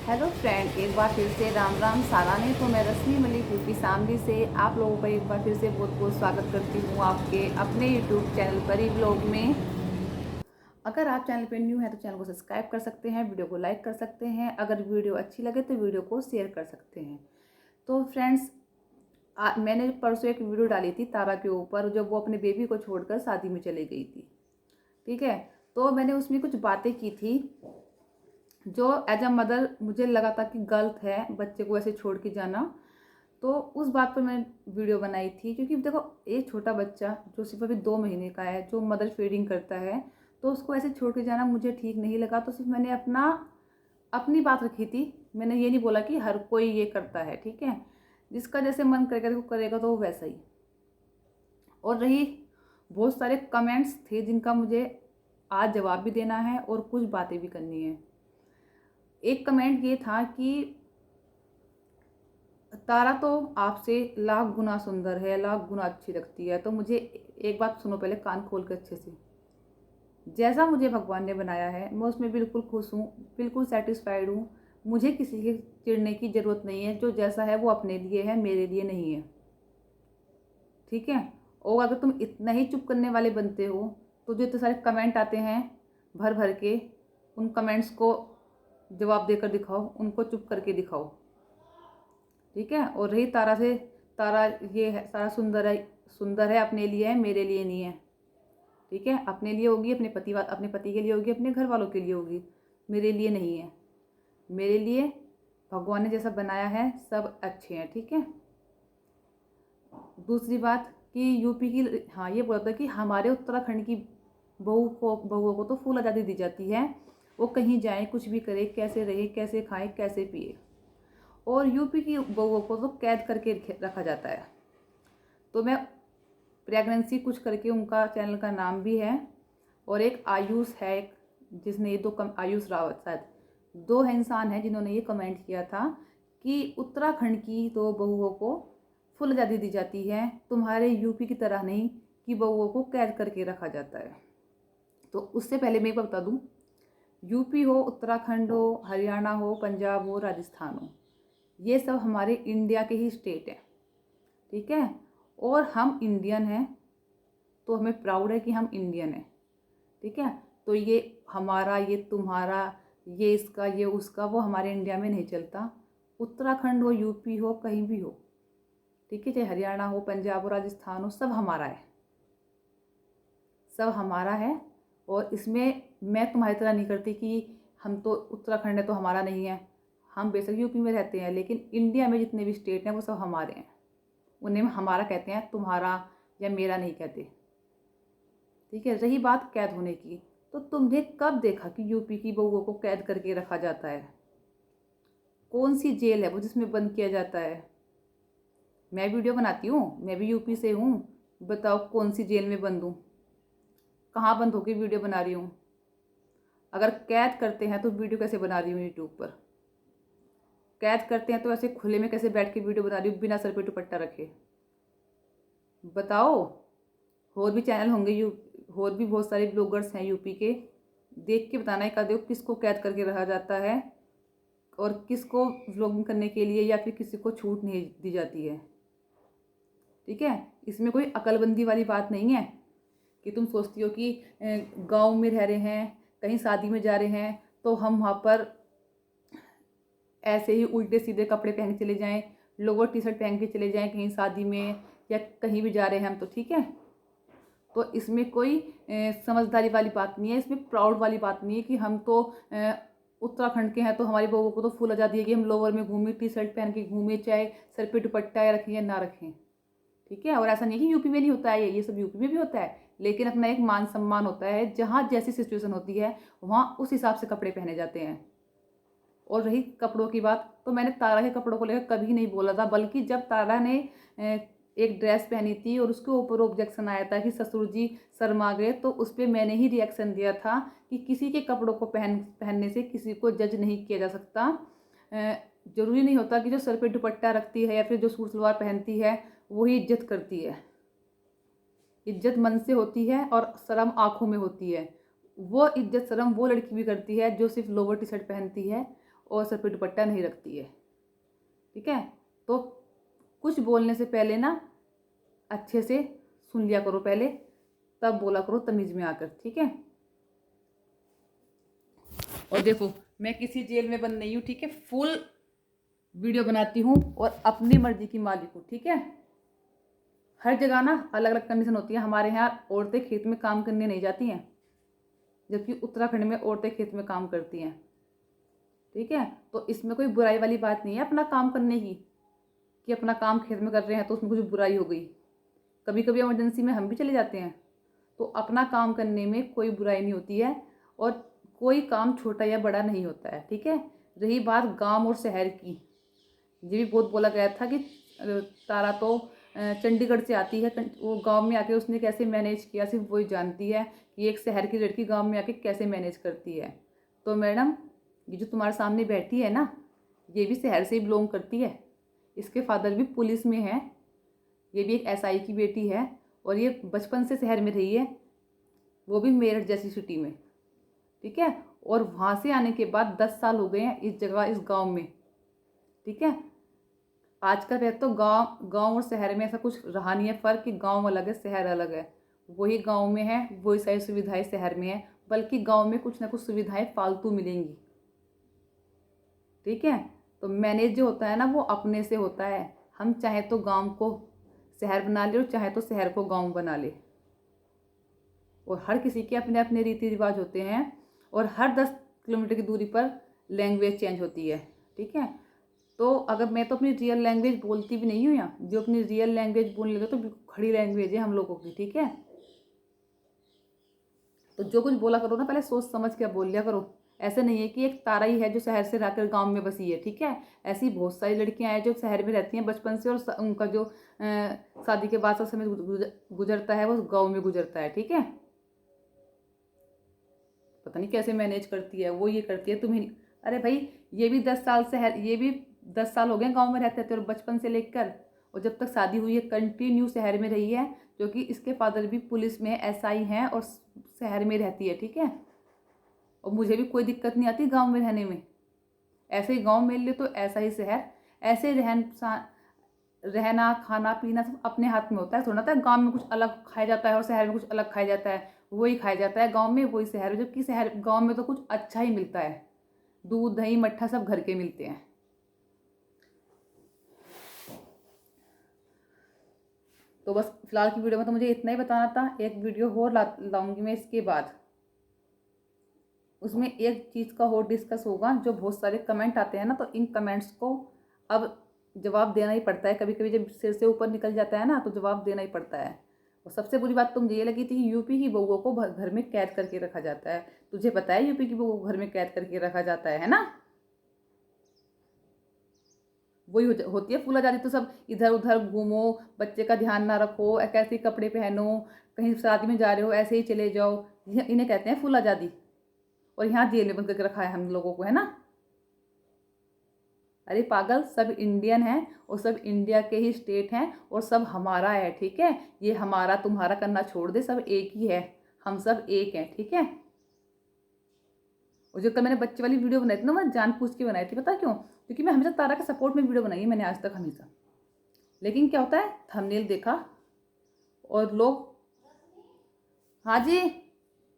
Hello friend, एक बार फिर से राम राम सारा ने। तो मैं रश्मि मलिक यूपी शामली से आप लोगों का एक बार फिर से बहुत बहुत स्वागत करती हूँ आपके अपने यूट्यूब चैनल परी ब्लॉग में। अगर आप चैनल पर न्यू है तो चैनल को सब्सक्राइब कर सकते हैं, वीडियो को लाइक कर सकते हैं, अगर वीडियो अच्छी लगे तो वीडियो को शेयर कर सकते हैं। तो फ्रेंड्स, मैंने परसों एक वीडियो डाली थी तारा के ऊपर, जब वो अपने बेबी को छोड़कर शादी में चली गई थी। ठीक है, तो मैंने उसमें कुछ बातें की थी जो एज अ मदर मुझे लगा था कि गलत है बच्चे को ऐसे छोड़ के जाना। तो उस बात पर मैंने वीडियो बनाई थी, क्योंकि देखो एक छोटा बच्चा जो सिर्फ अभी 2 महीने का है, जो मदर फीडिंग करता है, तो उसको ऐसे छोड़ के जाना मुझे ठीक नहीं लगा। तो सिर्फ मैंने अपनी बात रखी थी। मैंने ये नहीं बोला कि हर कोई ये करता है, ठीक है। जिसका जैसे मन करेगा वो करेगा, तो वो वैसा ही। और रही, बहुत सारे कमेंट्स थे जिनका मुझे आज जवाब भी देना है और कुछ बातें भी करनी है। एक कमेंट ये था कि तारा तो आपसे लाख गुना सुंदर है, लाख गुना अच्छी लगती है। तो मुझे एक बात सुनो पहले, कान खोल के अच्छे से। जैसा मुझे भगवान ने बनाया है मैं उसमें बिल्कुल खुश हूँ, बिल्कुल सेटिस्फाइड हूँ। मुझे किसी के चिढ़ने की ज़रूरत नहीं है। जो जैसा है वो अपने लिए है, मेरे लिए नहीं है, ठीक है। और अगर तुम इतना ही चुप करने वाले बनते हो तो जो इतने सारे कमेंट आते हैं भर भर के, उन कमेंट्स को जवाब देकर दिखाओ, उनको चुप करके दिखाओ, ठीक है। और रही तारा से, तारा ये है, तारा सुंदर है अपने लिए है, मेरे लिए नहीं है, ठीक है। अपने लिए होगी, अपने पति के लिए होगी, अपने घर वालों के लिए होगी, मेरे लिए नहीं है। मेरे लिए भगवान ने जैसा बनाया है सब अच्छे हैं, ठीक है। दूसरी बात कि यूपी की, हाँ ये बोला था कि हमारे उत्तराखंड की बहुओं को तो फुल आज़ादी दी जाती है। वो कहीं जाए, कुछ भी करे, कैसे रहे, कैसे खाए, कैसे पिए। और यूपी की बहुओं को तो कैद करके रखा जाता है। तो मैं प्रेगनेंसी कुछ करके, उनका चैनल का नाम भी है, और एक आयुष है, एक जिसने ये आयुष रावत शायद, दो इंसान हैं जिन्होंने ये कमेंट किया था कि उत्तराखंड की तो बहुओं को फुल आज़ादी दी जाती है, तुम्हारे यूपी की तरह नहीं कि बहुओं को कैद करके रखा जाता है। तो उससे पहले मैं बता दूं, यूपी हो, उत्तराखंड हो, हरियाणा हो, पंजाब हो, राजस्थान हो, ये सब हमारे इंडिया के ही स्टेट हैं, ठीक है। और हम इंडियन हैं, तो हमें प्राउड है कि हम इंडियन हैं, ठीक है। तो ये हमारा, ये तुम्हारा, ये इसका, ये उसका, वो हमारे इंडिया में नहीं चलता। उत्तराखंड हो, यूपी हो, कहीं भी हो, ठीक है, चाहे हरियाणा हो, पंजाब हो, राजस्थान हो, सब हमारा है, सब हमारा है। और इसमें मैं तुम्हारी तरह नहीं करती कि हम तो उत्तराखंड है तो हमारा नहीं है। हम बेशक यूपी में रहते हैं, लेकिन इंडिया में जितने भी स्टेट हैं वो सब हमारे हैं। उन्हें हमारा कहते हैं, तुम्हारा या मेरा नहीं कहते, ठीक है। रही बात कैद होने की, तो तुमने कब देखा कि यूपी की बहुओं को कैद करके रखा जाता है? कौन सी जेल है वो जिसमें बंद किया जाता है? मैं वीडियो बनाती हूँ, मैं भी यूपी से हूँ, बताओ कौन सी जेल में बंद हूँ, कहाँ बंद होकर वीडियो बना रही हूँ? अगर कैद करते हैं तो वीडियो कैसे बना रही हूँ यूट्यूब पर? कैद करते हैं तो ऐसे खुले में कैसे बैठ के वीडियो बना रही हूँ बिना सर पे दुपट्टा रखे? बताओ। और भी चैनल होंगे, और भी बहुत सारे ब्लॉगर्स हैं यूपी के, देख के बताना एक आधे को किसको कैद करके रखा जाता है और किसको व्लॉगिंग करने के लिए या फिर किसी को छूट नहीं दी जाती है, ठीक है। इसमें कोई अकलबंदी वाली बात नहीं है कि तुम सोचती हो कि गांव में रह रहे हैं, कहीं शादी में जा रहे हैं तो हम वहाँ पर ऐसे ही उल्टे सीधे कपड़े पहन के चले जाएं, लोअर टी शर्ट पहन के चले जाएं कहीं शादी में या कहीं भी जा रहे हैं हम, तो ठीक है। तो इसमें कोई समझदारी वाली बात नहीं है, इसमें प्राउड वाली बात नहीं है कि हम तो उत्तराखंड के हैं तो हमारी बहू को तो फुल आज़ादी है कि हम लोअर में घूमें, टी शर्ट पहन के घूमें, चाहे सर पे दुपट्टा रखें या ना रखें, ठीक है। और ऐसा नहीं है कि यूपी में नहीं होता है, ये सब यूपी में भी होता है, लेकिन अपना एक मान सम्मान होता है, जहाँ जैसी सिचुएशन होती है वहाँ उस हिसाब से कपड़े पहने जाते हैं। और रही कपड़ों की बात, तो मैंने तारा के कपड़ों को लेकर कभी नहीं बोला था, बल्कि जब तारा ने एक ड्रेस पहनी थी और उसके ऊपर ऑब्जेक्शन आया था कि ससुर जी शर्मा गए, तो उस पर मैंने ही रिएक्शन दिया था कि किसी के कपड़ों को पहनने से किसी को जज नहीं किया जा सकता। ज़रूरी नहीं होता कि जो सर पे दुपट्टा रखती है या फिर जो सूट सलवार पहनती है वही इज्जत करती है। इज्जत मन से होती है और शर्म आँखों में होती है। वो इज्जत शर्म वो लड़की भी करती है जो सिर्फ लोअर टी शर्ट पहनती है और सर पे दुपट्टा नहीं रखती है। ठीक है, तो कुछ बोलने से पहले ना अच्छे से सुन लिया करो पहले, तब बोला करो तमीज़ में आकर। ठीक है, और देखो मैं किसी जेल में बंद नहीं हूँ। ठीक है, फुल वीडियो बनाती हूँ और अपनी मर्जी की मालिक हूँ। ठीक है, हर जगह ना अलग अलग कंडीशन होती है। हमारे यहाँ औरतें खेत में काम करने नहीं जाती हैं, जबकि उत्तराखंड में औरतें खेत में काम करती हैं। ठीक है, तो इसमें कोई बुराई वाली बात नहीं है अपना काम करने की, कि अपना काम खेत में कर रहे हैं तो उसमें कुछ बुराई हो गई। कभी कभी इमरजेंसी में हम भी चले जाते हैं, तो अपना काम करने में कोई बुराई नहीं होती है, और कोई काम छोटा या बड़ा नहीं होता है। ठीक है, रही बात गांव और शहर की, ये भी बहुत बोला गया था कि तारा तो चंडीगढ़ से आती है, वो गांव में आके उसने कैसे मैनेज किया सिर्फ वही जानती है कि एक शहर की लड़की गांव में आके कैसे मैनेज करती है। तो मैडम, ये जो तुम्हारे सामने बैठी है ना, ये भी शहर से ही बिलोंग करती है। इसके फादर भी पुलिस में है, ये भी एक एसआई की बेटी है, और ये बचपन से शहर में रही है, वो भी मेरठ जैसी सिटी में। ठीक है, और वहाँ से आने के बाद 10 साल हो गए हैं इस जगह, इस गांव में। ठीक है, आजकल वह तो गांव और शहर में ऐसा कुछ रहा नहीं है फ़र्क कि गांव अलग है शहर अलग है। वही गांव में है, वही सारी सुविधाएं शहर में है, बल्कि गांव में कुछ ना कुछ सुविधाएं फालतू मिलेंगी। ठीक है, तो मैनेज जो होता है ना वो अपने से होता है। हम चाहे तो गांव को शहर बना ले और चाहे तो शहर को गांव बना ले, और हर किसी के अपने अपने रीति रिवाज होते हैं, और हर 10 किलोमीटर की दूरी पर लैंग्वेज चेंज होती है। ठीक है, तो अगर मैं तो अपनी रियल लैंग्वेज बोलती भी नहीं हूँ यहाँ, जो अपनी रियल लैंग्वेज बोलने लगे तो खड़ी लैंग्वेज है हम लोगों की। ठीक है, तो जो कुछ बोला करो ना पहले सोच समझ के बोल लिया करो। ऐसे नहीं है कि एक तारा ही है जो शहर से रहकर गांव में बसी है। ठीक है, ऐसी बहुत सारी लड़कियां हैं जो शहर में रहती हैं बचपन से, और उनका जो शादी के बाद का समय गुजरता है वो गाँव में गुजरता है। ठीक है, पता नहीं कैसे मैनेज करती है वो, ये करती है तुम्हें। अरे भाई, ये भी 10 साल शहर, ये भी 10 साल हो गए गांव में रहते थे, और बचपन से लेकर और जब तक शादी हुई है कंटिन्यू शहर में रही है, जो कि इसके फादर भी पुलिस में एसआई हैं और शहर में रहती है। ठीक है, और मुझे भी कोई दिक्कत नहीं आती गांव में रहने में। ऐसे ही गांव मेरे लिए तो ऐसा ही शहर, ऐसे रहना खाना पीना सब अपने हाथ में होता है। थोड़ा था गांव में कुछ अलग खाया जाता है और शहर में कुछ अलग खाया जाता है, वही खाया जाता है गांव में वही शहर में, जबकि गांव में तो कुछ अच्छा ही मिलता है, दूध दही मट्ठा सब घर के मिलते हैं। तो बस फिलहाल की वीडियो में तो मुझे इतना ही बताना था। एक वीडियो और लाऊंगी मैं इसके बाद, उसमें एक चीज़ का और डिस्कस होगा। जो बहुत सारे कमेंट आते हैं ना, तो इन कमेंट्स को अब जवाब देना ही पड़ता है। कभी कभी जब सिर से ऊपर निकल जाता है ना, तो जवाब देना ही पड़ता है। और सबसे बुरी बात तो मुझे ये लगी थी, यूपी की बहुओं को घर में कैद करके रखा जाता है। तुझे पता है यूपी की बहुओं को घर में कैद करके रखा जाता है ना? वही होती है फूल आज़ादी। तो सब इधर उधर घूमो, बच्चे का ध्यान ना रखो, कैसे कपड़े पहनो, कहीं शादी में जा रहे हो ऐसे ही चले जाओ, इन्हें कहते हैं फूल आज़ादी। और यहाँ जेल में बंद करके रखा है हम लोगों को, है ना? अरे पागल, सब इंडियन हैं और सब इंडिया के ही स्टेट हैं, और सब हमारा है। ठीक है, ये हमारा तुम्हारा करना छोड़ दे, सब एक ही है, हम सब एक हैं। ठीक है, और जो कल मैंने बच्चे वाली वीडियो बनाई थी ना, मैं जानबूझ के बनाई थी। पता क्यों? क्योंकि मैं हमेशा तारा के सपोर्ट में वीडियो बनाई है मैंने आज तक हमेशा। लेकिन क्या होता है, थंबनेल देखा और लोग, हाँ जी